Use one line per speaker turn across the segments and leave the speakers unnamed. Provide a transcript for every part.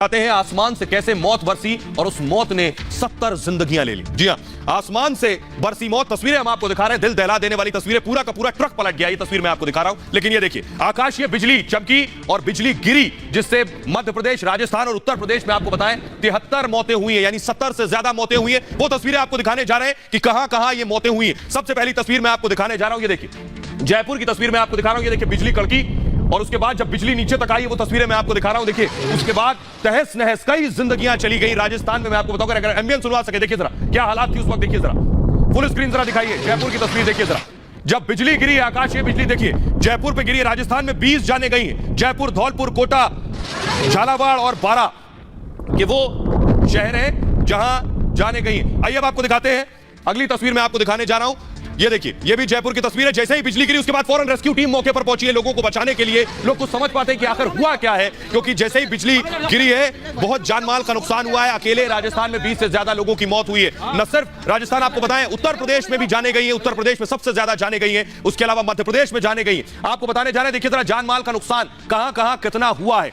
आते हैं आसमान से कैसे मौत बरसी और उस मौत ने 70 जिंदगियां ले ली। जी हां, आसमान से बरसी मौत। तस्वीरें हम आपको दिखा रहे हैं, दिल दहला देने वाली तस्वीरें। पूरा का पूरा ट्रक पलट गया, ये तस्वीर मैं आपको दिखा रहा हूं। लेकिन ये देखिए, आकाशीय बिजली चमकी और बिजली गिरी, जिससे मध्य प्रदेश, राजस्थान और उत्तर प्रदेश में आपको बताएं 73 मौतें हुई हैं, यानी 70 से ज्यादा मौतें हुई हैं। वो तस्वीरें आपको दिखाने जा रहे हैं कि कहां कहां ये मौतें हुई हैं। सबसे पहली तस्वीर मैं आपको दिखाने जा रहा हूं, ये देखिए, जयपुर की तस्वीर मैं आपको दिखा रहा हूं। ये देखिए, बिजली कड़की और उसके बाद जब बिजली नीचे तक आई, वो तस्वीरें मैं आपको दिखा रहा हूं। देखिए, उसके बाद तहस नहस कई जिंदगियां चली गई राजस्थान में। मैं आपको बताऊंगा, अगर एम्बियंस सुनवा सके, देखिए जरा क्या हालात थी उस वक्त। देखिए जरा फुल स्क्रीन जरा दिखाइए, जयपुर की तस्वीर देखिए जरा। जब बिजली गिरी, आकाशीय बिजली, देखिए जयपुर पे गिरी। राजस्थान में 20 जाने गई हैं। जयपुर, धौलपुर, कोटा, झालावाड़ और बारां के वो शहर हैं जहां जाने गई हैं। आइए अब आपको दिखाते हैं, अगली तस्वीर मैं आपको दिखाने जा रहा हूं। ये देखिए, ये भी जयपुर की तस्वीर है। जैसे ही बिजली गिरी, उसके बाद फौरन रेस्क्यू टीम मौके पर पहुंची है लोगों को बचाने के लिए। लोग कुछ समझ पाते हैं कि आखिर हुआ क्या है, क्योंकि जैसे ही बिजली गिरी है, बहुत जानमाल का नुकसान हुआ है। अकेले राजस्थान में 20 से ज्यादा लोगों की मौत हुई है। न सिर्फ राजस्थान, आपको बताएं उत्तर प्रदेश में भी जाने गई है। उत्तर प्रदेश में सबसे ज्यादा जाने गई है, उसके अलावा मध्य प्रदेश में जाने गई है। आपको बताने जा रहे हैं, देखिए जरा जानमाल का नुकसान कहां कहां कितना हुआ है।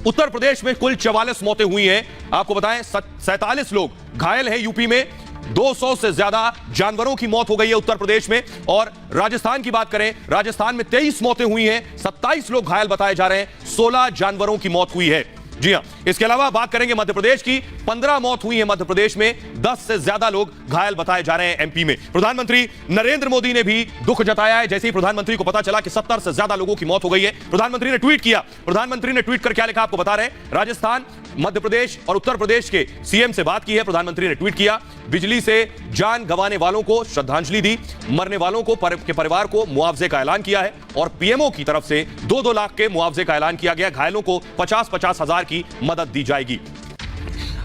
उत्तर प्रदेश में कुल 44 मौतें हुई हैं। आपको बताएं 47 लोग घायल हैं। यूपी में 200 से ज्यादा जानवरों की मौत हो गई है उत्तर प्रदेश में। और राजस्थान की बात करें, राजस्थान में 23 मौतें हुई हैं, 27 लोग घायल बताए जा रहे हैं, 16 जानवरों की मौत हुई है। जी हां, इसके अलावा बात करेंगे मध्य प्रदेश की, 15 मौत हुई है मध्य प्रदेश में, 10 से ज्यादा लोग घायल बताए जा रहे हैं एमपी में। प्रधानमंत्री नरेंद्र मोदी ने भी दुख जताया है। जैसे ही प्रधानमंत्री को पता चला कि 70 से ज्यादा लोगों की मौत हो गई है, प्रधानमंत्री ने ट्वीट किया। प्रधानमंत्री ने ट्वीट कर क्या लिखा आपको बता रहे हैं। राजस्थान, मध्य प्रदेश और उत्तर प्रदेश के सीएम से बात की है प्रधानमंत्री ने। ट्वीट किया, बिजली से जान गंवाने वालों को श्रद्धांजलि दी, मरने वालों को के परिवार को मुआवजे का ऐलान किया है और पीएमओ की तरफ से 2-2 लाख के मुआवजे का ऐलान किया गया। घायलों को 50-50 हजार की मदद दी जाएगी।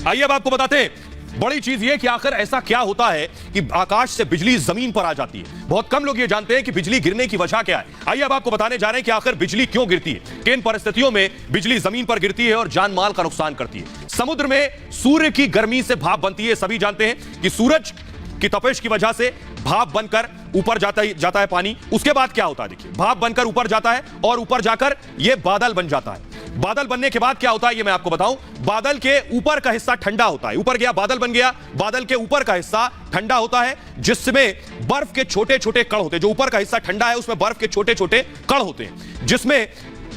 आइए अब आपको बताते हैं, बड़ी चीज यह कि आखिर ऐसा क्या होता है कि आकाश से बिजली जमीन पर आ जाती है। बहुत कम लोग ये जानते हैं कि बिजली गिरने की वजह क्या है। आइए अब आपको बताने जा रहे हैं कि आखिर बिजली क्यों गिरती है, किन परिस्थितियों में बिजली जमीन पर गिरती है और जान माल का नुकसान करती है। समुद्र में सूर्य की गर्मी से भाप बनती है। सभी जानते हैं कि सूरज की तपिश की वजह से भाप बनकर ऊपर जाता है पानी। उसके बाद क्या होता है, देखिए, भाप बनकर ऊपर जाता है और ऊपर जाकर यह बादल बन जाता है। बादल बनने के बाद क्या होता है, ये मैं आपको बताऊं। बादल के ऊपर का हिस्सा ठंडा होता है। ऊपर गया, बादल बन गया, बादल के ऊपर का हिस्सा ठंडा होता है, जिसमें बर्फ के छोटे छोटे कण होते हैं। जो ऊपर का हिस्सा ठंडा है, उसमें बर्फ के छोटे छोटे कण होते हैं, जिसमें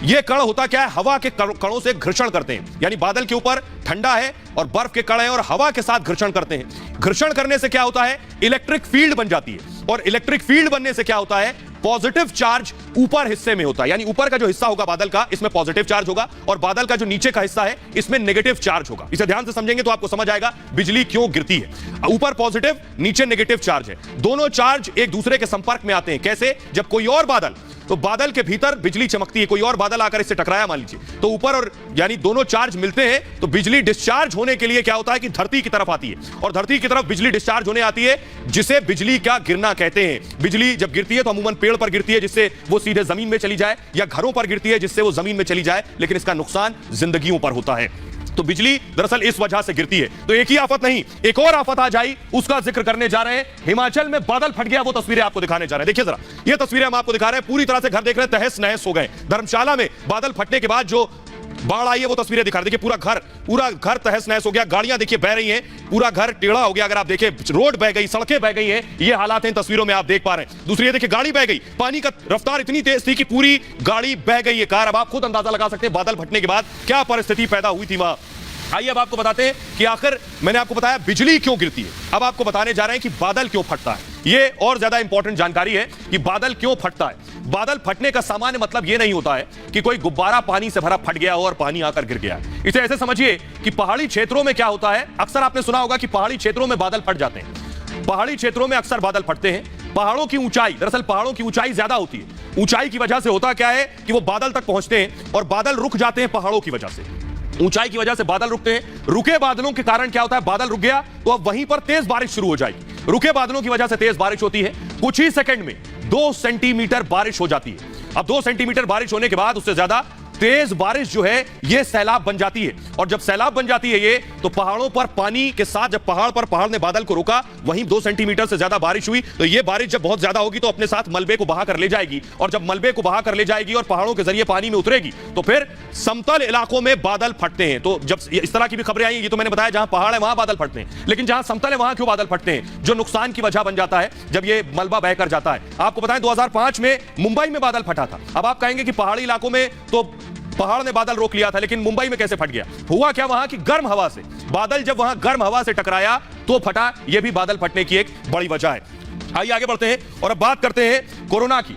ये कण होता क्या है, हवा के कणों से घर्षण करते हैं। यानी बादल के ऊपर ठंडा है और बर्फ के कण हैं और हवा के साथ घर्षण करते हैं। घर्षण करने से क्या होता है, इलेक्ट्रिक फील्ड बन जाती है। और इलेक्ट्रिक फील्ड बनने से क्या होता है, पॉजिटिव चार्ज ऊपर हिस्से में होता है। यानी ऊपर का जो हिस्सा होगा बादल का, इसमें पॉजिटिव चार्ज होगा और बादल का जो नीचे का हिस्सा है, इसमें नेगेटिव चार्ज होगा। इसे ध्यान से समझेंगे तो आपको समझ आएगा बिजली क्यों गिरती है। ऊपर पॉजिटिव, नीचे नेगेटिव चार्ज है। दोनों चार्ज एक दूसरे के संपर्क में आते हैं। कैसे, जब कोई और बादल, तो बादल के भीतर बिजली चमकती है, कोई और बादल आकर इससे टकराया मान लीजिए, तो ऊपर और यानी दोनों चार्ज मिलते हैं, तो बिजली डिस्चार्ज होने के लिए क्या होता है कि धरती की तरफ आती है और धरती की तरफ बिजली डिस्चार्ज होने आती है, जिसे बिजली का गिरना कहते हैं। बिजली जब गिरती है तो अमूमन पेड़ पर गिरती है, जिससे वो सीधे जमीन में चली जाए, या घरों पर गिरती है जिससे वो जमीन में चली जाए, लेकिन इसका नुकसान जिंदगियों पर होता है। तो बिजली दरअसल इस वजह से गिरती है। तो एक ही आफत नहीं, एक और आफत आ जाए, उसका जिक्र करने जा रहे हैं। हिमाचल में बादल फट गया, वो तस्वीरें आपको दिखाने जा रहे हैं। देखिए जरा, ये तस्वीरें हम आपको दिखा रहे हैं। पूरी तरह से घर देख रहे हैं, तहस नहस हो गए। धर्मशाला में बादल फटने के बाद जो बाढ़ आई है, वो तस्वीरें दिखा रहे हैं। देखिए, पूरा घर तहस नहस हो गया। गाड़ियां देखिए बह रही हैं, पूरा घर टेढ़ा हो गया। अगर आप देखें, रोड बह गई, सड़कें बह गई हैं। ये हालात हैं, तस्वीरों में आप देख पा रहे हैं। दूसरी ये देखिए, गाड़ी बह गई। पानी का रफ्तार इतनी तेज थी कि पूरी गाड़ी बह गई है, कार। अब आप खुद अंदाजा लगा सकते हैं बादल फटने के बाद क्या परिस्थिति पैदा हुई थी वहां। आइए अब आपको बताते हैं कि आखिर मैंने आपको बताया बिजली क्यों गिरती है। अब आपको बताने जा रहे हैं कि बादल क्यों फटता है। ये और ज्यादा इंपॉर्टेंट जानकारी है कि बादल क्यों फटता है। बादल फटने का सामान्य मतलब यह नहीं होता है कि कोई गुब्बारा पानी से भरा फट गया हो और पानी आकर गिर गया। इसे ऐसे समझिए कि पहाड़ी क्षेत्रों में क्या होता है, अक्सर आपने सुना होगा कि पहाड़ी क्षेत्रों में बादल फट जाते हैं। पहाड़ी क्षेत्रों में अक्सर बादल फटते हैं। पहाड़ों की ऊंचाई, दरअसल पहाड़ों की ऊंचाई ज्यादा होती है। ऊंचाई की वजह से होता क्या है कि वो बादल तक पहुंचते हैं और बादल रुक जाते हैं पहाड़ों की वजह से। ऊंचाई की वजह से बादल रुकते हैं। रुके बादलों के कारण क्या होता है, बादल रुक गया तो अब वहीं पर तेज बारिश शुरू हो जाएगी। रुके बादलों की वजह से तेज बारिश होती है। कुछ ही सेकंड में 2 सेंटीमीटर बारिश हो जाती है। अब 2 सेंटीमीटर बारिश होने के बाद उससे ज्यादा तेज बारिश जो है ये सैलाब बन जाती है, और जब सैलाब बन जाती है ये, तो पहाड़ों पर पानी के साथ जब पहाड़ ने बादल को रोका, वहीं 2 सेंटीमीटर से ज्यादा बारिश हुई, तो ये बारिश जब बहुत ज्यादा होगी तो अपने साथ मलबे को बहा कर ले जाएगी, और जब मलबे को बहा कर ले जाएगी और पहाड़ों के जरिए पानी में उतरेगी, तो फिर समतल इलाकों में बादल फटते हैं। तो जब इस तरह की भी खबरें आई, ये तो मैंने बताया जहां पहाड़ है वहां बादल फटते हैं, लेकिन जहां समतल है वहां क्यों बादल फटते हैं? जो नुकसान की वजह बन जाता है जब ये मलबा बहकर जाता है। आपको बताएं 2005 में मुंबई में बादल फटा था। अब आप कहेंगे कि पहाड़ी इलाकों में तो पहाड़ ने बादल रोक लिया था, लेकिन मुंबई में कैसे फट गया? हुआ क्या, वहां की गर्म हवा से बादल जब वहां गर्म हवा से टकराया तो फटा। यह भी बादल फटने की एक बड़ी वजह है। आइए आगे बढ़ते हैं और अब बात करते हैं कोरोना की।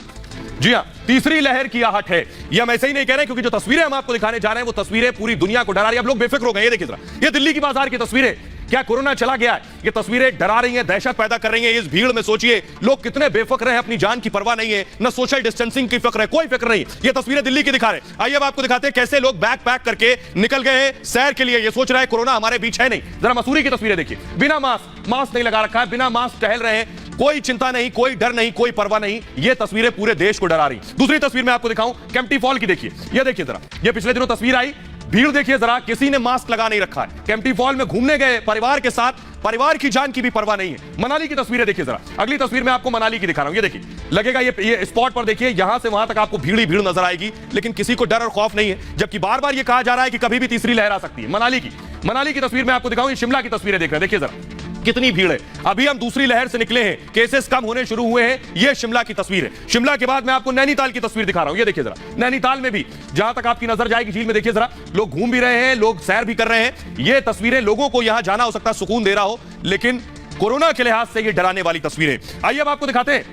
जी हां, तीसरी लहर की आहट है। ये हम ऐसे ही नहीं कह रहे, क्योंकि जो तस्वीरें हम आपको दिखाने जा रहे हैं वो तस्वीरें पूरी दुनिया को डरा रही है। अब लोग बेफिक्र हो गए। ये देखिए जरा, ये दिल्ली की बाजार की तस्वीरें। क्या कोरोना चला गया है? ये तस्वीरें डरा रही हैं, दहशत पैदा कर रही हैं। इस भीड़ में सोचिए लोग कितने बेफिक्र हैं, अपनी जान की परवाह नहीं है, न सोशल डिस्टेंसिंग की फिक्र है, कोई फिक्र नहीं। ये तस्वीरें दिल्ली की दिखा रहे हैं। आइए अब आपको दिखाते हैं कैसे लोग बैग पैक करके निकल गए हैं सैर के लिए। ये सोच रहे हैं कोरोना हमारे बीच है नहीं। जरा मसूरी की तस्वीरें देखिए, बिना मास्क नहीं लगा रखा है, बिना मास्क टहल रहे हैं, कोई चिंता नहीं, कोई डर नहीं, कोई परवाह नहीं। ये तस्वीरें पूरे देश को डरा रही। दूसरी तस्वीर मैं आपको दिखाऊं केम्प्टी फॉल की, देखिए, ये देखिए जरा, ये पिछले दिनों तस्वीर आई, भीड़ देखिए जरा, किसी ने मास्क लगा नहीं रखा है। केम्प्टी फॉल में घूमने गए परिवार के साथ, परिवार की जान की भी परवाह नहीं है। मनाली की तस्वीरें देखिए जरा, अगली तस्वीर में आपको मनाली की दिखा रहा हूं। ये देखिए, लगेगा ये स्पॉट पर देखिए, यहां से वहां तक आपको भीड़ ही भीड़ नजर आएगी, लेकिन किसी को डर और खौफ नहीं है, जबकि बार बार ये कहा जा रहा है कि कभी भी तीसरी लहर आ सकती है। मनाली की तस्वीर में आपको दिखाऊं, शिमला की तस्वीरें देख रहे हैं, देखिए जरा कितनी भीड़ है। अभी हम दूसरी लहर से निकले हैं, केसेस कम होने शुरू हुए हैं। ये शिमला की तस्वीर है। शिमला के बाद मैं आपको नैनीताल की तस्वीर दिखा रहा हूं। ये देखिए जरा, नैनीताल में भी जहां तक आपकी नजर जाएगी झील में, देखिए जरा, लोग घूम भी रहे हैं, लोग सैर भी कर रहे हैं। ये तस्वीरें लोगों को यहां जाना हो सकता है सुकून दे रहा हो, लेकिन कोरोना के लिहाज से ये डराने वाली तस्वीरें। आइए अब आपको दिखाते हैं,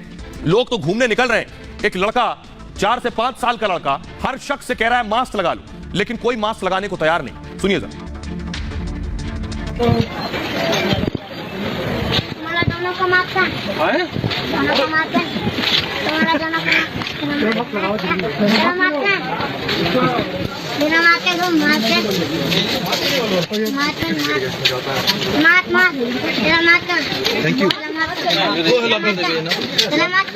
लोग तो घूमने निकल रहे हैं। एक लड़का, 4 से 5 साल का लड़का, हर शख्स से कह रहा है मास्क लगा लो, लेकिन कोई मास्क लगाने को तैयार नहीं। सुनिए जरा।
दोनों का मास्क है, दोनों का मास्क है, तुम्हारा दोनों का मास्क है, बिना मास्क है, बिना मास्क है, तुम मास्क है, मास्क बिना मास्क है। Thank you. तुम्हारा दोनों का मास्क है, बिना मास्क,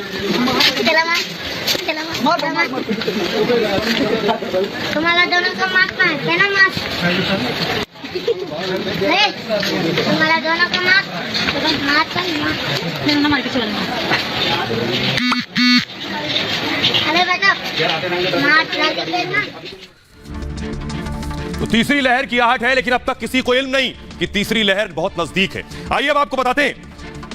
तुम्हारा दोनों का मास्क अरे बेटा
तो तीसरी लहर की आहट है, लेकिन अब तक किसी को इल्म नहीं कि तीसरी लहर बहुत नजदीक है। आइए अब आपको बताते हैं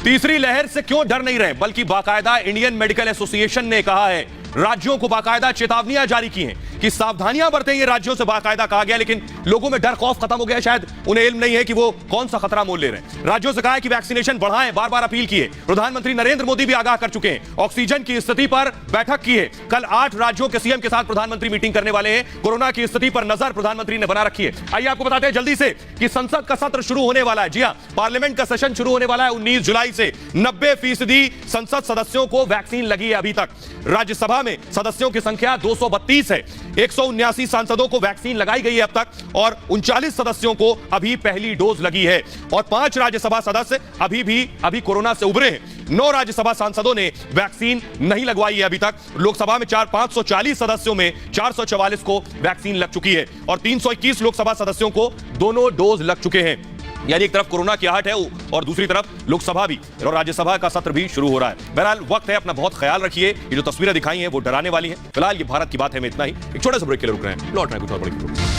तीसरी लहर से क्यों डर नहीं रहे, बल्कि बाकायदा इंडियन मेडिकल एसोसिएशन ने कहा है, राज्यों को बाकायदा चेतावनियां जारी की हैं कि सावधानियां बरतें। ये राज्यों से बाकायदा कहा गया, लेकिन लोगों में डर खौफ खत्म हो गया, शायद उन्हें इल्म नहीं है कि वो कौन सा खतरा मोल ले रहे हैं। राज्यों से कहा है कि वैक्सीनेशन बढ़ाएं, बार बार अपील की है। प्रधानमंत्री नरेंद्र मोदी भी आगाह कर चुके हैं, ऑक्सीजन की स्थिति पर बैठक की है। कल 8 राज्यों के सीएम के साथ प्रधानमंत्री मीटिंग करने वाले हैं। कोरोना की स्थिति पर नजर प्रधानमंत्री ने बना रखी है। आइए आपको बताते हैं जल्दी से कि संसद का सत्र शुरू होने वाला है। जी हां, पार्लियामेंट का सेशन शुरू होने वाला है 19 जुलाई से। 90% संसद सदस्यों को वैक्सीन लगी है अभी तक। राज्यसभा में सदस्यों की संख्या 232 है। 179 सांसदों को वैक्सीन लगाई गई है अब तक, और 39 सदस्यों को अभी पहली डोज लगी है, और 5 राज्यसभा सदस्य अभी कोरोना से उभरे हैं। 9 राज्यसभा सांसदों ने वैक्सीन नहीं लगवाई है अभी तक। लोकसभा में 540 सदस्यों में 444 को वैक्सीन लग चुकी है, और 321 लोकसभा सदस्यों को दोनों डोज लग चुके हैं। यानी एक तरफ कोरोना की आहट है और दूसरी तरफ लोकसभा भी और राज्यसभा का सत्र भी शुरू हो रहा है। बहरहाल वक्त है, अपना बहुत ख्याल रखिए। ये जो तस्वीरें दिखाई हैं वो डराने वाली हैं। फिलहाल ये भारत की बात है में इतना ही। एक छोटे से ब्रेक के लिए रुक रहे हैं, लौट रहे हैं कुछ और बड़ी खबरों।